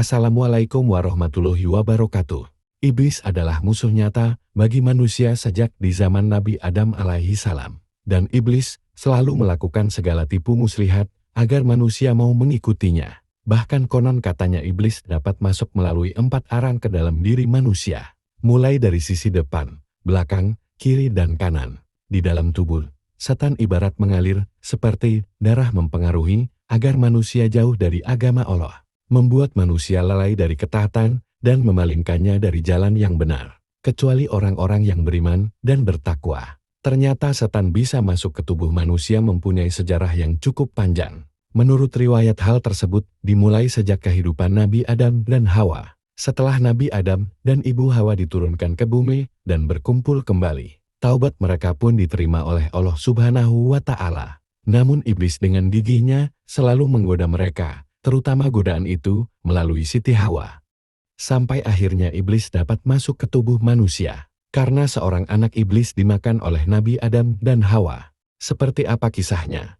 Assalamualaikum warahmatullahi wabarakatuh. Iblis adalah musuh nyata bagi manusia sejak di zaman Nabi Adam alaihi salam. Dan iblis selalu melakukan segala tipu muslihat agar manusia mau mengikutinya. Bahkan konon katanya iblis dapat masuk melalui 4 arang ke dalam diri manusia. Mulai dari sisi depan, belakang, kiri dan kanan. Di dalam tubuh, setan ibarat mengalir seperti darah mempengaruhi agar manusia jauh dari agama Allah. Membuat manusia lalai dari ketaatan dan memalingkannya dari jalan yang benar. Kecuali orang-orang yang beriman dan bertakwa. Ternyata setan bisa masuk ke tubuh manusia mempunyai sejarah yang cukup panjang. Menurut riwayat hal tersebut dimulai sejak kehidupan Nabi Adam dan Hawa. Setelah Nabi Adam dan Ibu Hawa diturunkan ke bumi dan berkumpul kembali, taubat mereka pun diterima oleh Allah Subhanahu wa Ta'ala. Namun iblis dengan gigihnya selalu menggoda mereka, terutama godaan itu melalui Siti Hawa. Sampai akhirnya iblis dapat masuk ke tubuh manusia, karena seorang anak iblis dimakan oleh Nabi Adam dan Hawa. Seperti apa kisahnya?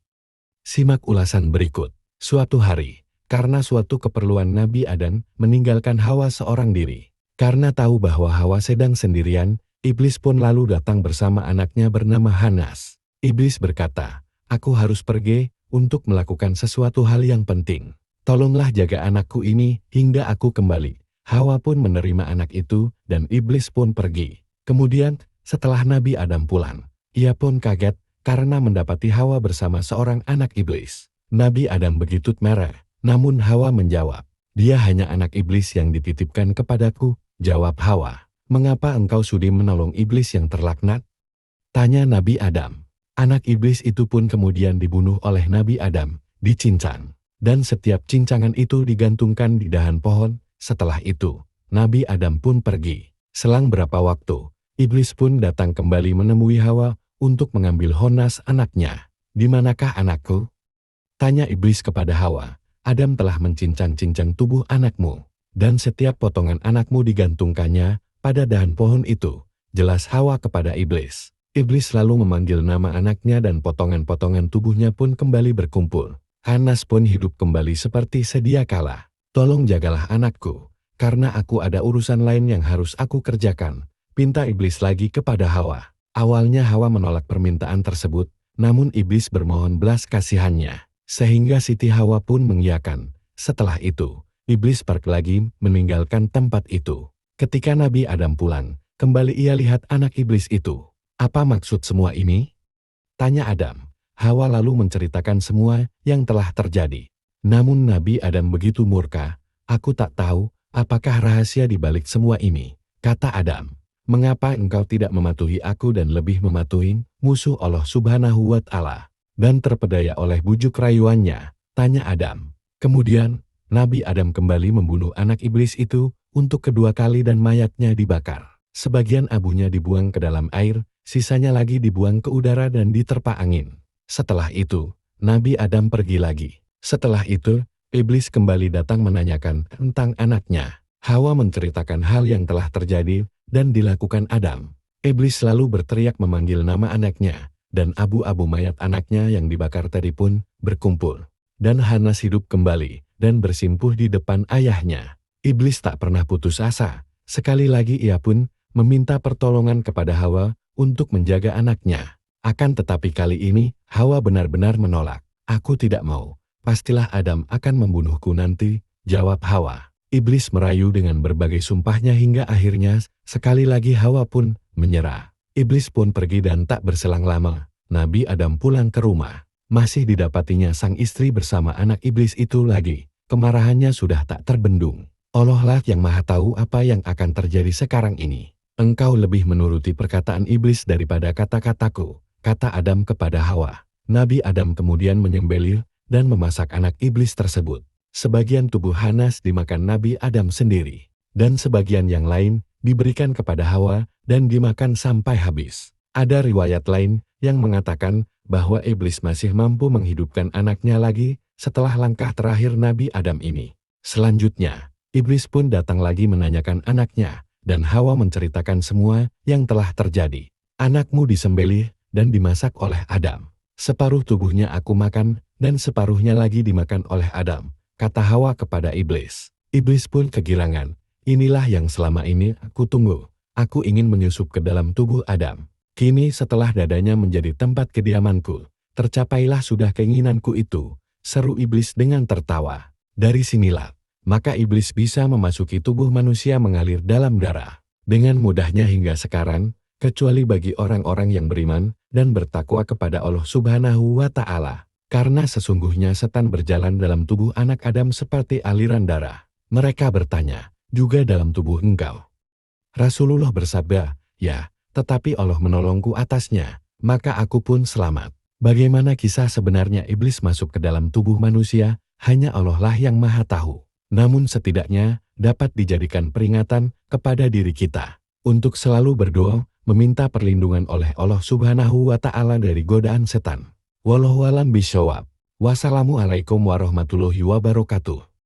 Simak ulasan berikut. Suatu hari, karena suatu keperluan Nabi Adam meninggalkan Hawa seorang diri. Karena tahu bahwa Hawa sedang sendirian, iblis pun lalu datang bersama anaknya bernama Hanas. Iblis berkata, "Aku harus pergi untuk melakukan sesuatu hal yang penting. Tolonglah jaga anakku ini hingga aku kembali." Hawa pun menerima anak itu dan iblis pun pergi. Kemudian setelah Nabi Adam pulang, ia pun kaget karena mendapati Hawa bersama seorang anak iblis. Nabi Adam begitu marah, namun Hawa menjawab, "Dia hanya anak iblis yang dititipkan kepadaku." Jawab Hawa, "Mengapa engkau sudi menolong iblis yang terlaknat?" Tanya Nabi Adam. Anak iblis itu pun kemudian dibunuh oleh Nabi Adam, dicincang. Dan setiap cincangan itu digantungkan di dahan pohon. Setelah itu, Nabi Adam pun pergi. Selang berapa waktu, iblis pun datang kembali menemui Hawa untuk mengambil Hanas anaknya. "Di manakah anakku?" Tanya iblis kepada Hawa. "Adam telah mencincang-cincang tubuh anakmu, dan setiap potongan anakmu digantungkannya pada dahan pohon itu." Jelas Hawa kepada iblis. Iblis lalu memanggil nama anaknya dan potongan-potongan tubuhnya pun kembali berkumpul. Hanas pun hidup kembali seperti sedia kala. "Tolong jagalah anakku, karena aku ada urusan lain yang harus aku kerjakan," pinta iblis lagi kepada Hawa. Awalnya Hawa menolak permintaan tersebut, namun iblis bermohon belas kasihannya, sehingga Siti Hawa pun mengiyakan. Setelah itu, iblis pergi lagi meninggalkan tempat itu. Ketika Nabi Adam pulang, kembali ia lihat anak iblis itu. "Apa maksud semua ini?" tanya Adam. Hawa lalu menceritakan semua yang telah terjadi. Namun Nabi Adam begitu murka. "Aku tak tahu apakah rahasia di balik semua ini," kata Adam. "Mengapa engkau tidak mematuhi aku dan lebih mematuhi musuh Allah Subhanahu wa Ta'ala dan terpedaya oleh bujuk rayuannya?" tanya Adam. Kemudian, Nabi Adam kembali membunuh anak iblis itu untuk kedua kali dan mayatnya dibakar. Sebagian abunya dibuang ke dalam air, sisanya lagi dibuang ke udara dan diterpa angin. Setelah itu, Nabi Adam pergi lagi. Setelah itu, iblis kembali datang menanyakan tentang anaknya. Hawa menceritakan hal yang telah terjadi dan dilakukan Adam. Iblis lalu berteriak memanggil nama anaknya, dan abu-abu mayat anaknya yang dibakar tadi pun berkumpul. Dan Hanas hidup kembali dan bersimpuh di depan ayahnya. Iblis tak pernah putus asa. Sekali lagi ia pun meminta pertolongan kepada Hawa untuk menjaga anaknya. Akan tetapi kali ini, Hawa benar-benar menolak. "Aku tidak mau. Pastilah Adam akan membunuhku nanti," jawab Hawa. Iblis merayu dengan berbagai sumpahnya hingga akhirnya sekali lagi Hawa pun menyerah. Iblis pun pergi dan tak berselang lama, Nabi Adam pulang ke rumah. Masih didapatinya sang istri bersama anak iblis itu lagi. Kemarahannya sudah tak terbendung. "Allah lah yang maha tahu apa yang akan terjadi sekarang ini. Engkau lebih menuruti perkataan iblis daripada kata-kataku," kata Adam kepada Hawa. Nabi Adam kemudian menyembelih dan memasak anak iblis tersebut. Sebagian tubuh Hanas dimakan Nabi Adam sendiri, dan sebagian yang lain diberikan kepada Hawa dan dimakan sampai habis. Ada riwayat lain yang mengatakan bahwa iblis masih mampu menghidupkan anaknya lagi setelah langkah terakhir Nabi Adam ini. Selanjutnya, iblis pun datang lagi menanyakan anaknya, dan Hawa menceritakan semua yang telah terjadi. "Anakmu disembelih dan dimasak oleh Adam. Separuh tubuhnya aku makan dan separuhnya lagi dimakan oleh Adam," kata Hawa kepada iblis. Iblis pun kegirangan. Inilah yang selama ini aku tunggu. Aku ingin menyusup ke dalam tubuh Adam. Kini setelah dadanya menjadi tempat kediamanku, tercapailah sudah keinginanku itu, seru iblis dengan tertawa. Dari sinilah, maka iblis bisa memasuki tubuh manusia mengalir dalam darah. Dengan mudahnya hingga sekarang, kecuali bagi orang-orang yang beriman dan bertakwa kepada Allah Subhanahu wa Ta'ala. Karena sesungguhnya setan berjalan dalam tubuh anak Adam seperti aliran darah. Mereka bertanya, juga dalam tubuh engkau? Rasulullah bersabda, ya, tetapi Allah menolongku atasnya, maka aku pun selamat. Bagaimana kisah sebenarnya iblis masuk ke dalam tubuh manusia, hanya Allah lah yang maha tahu. Namun setidaknya, dapat dijadikan peringatan kepada diri kita, untuk selalu berdoa, meminta perlindungan oleh Allah Subhanahu wa Ta'ala dari godaan setan. Wallahu a'lam bishawab. Wassalamualaikum warahmatullahi wabarakatuh.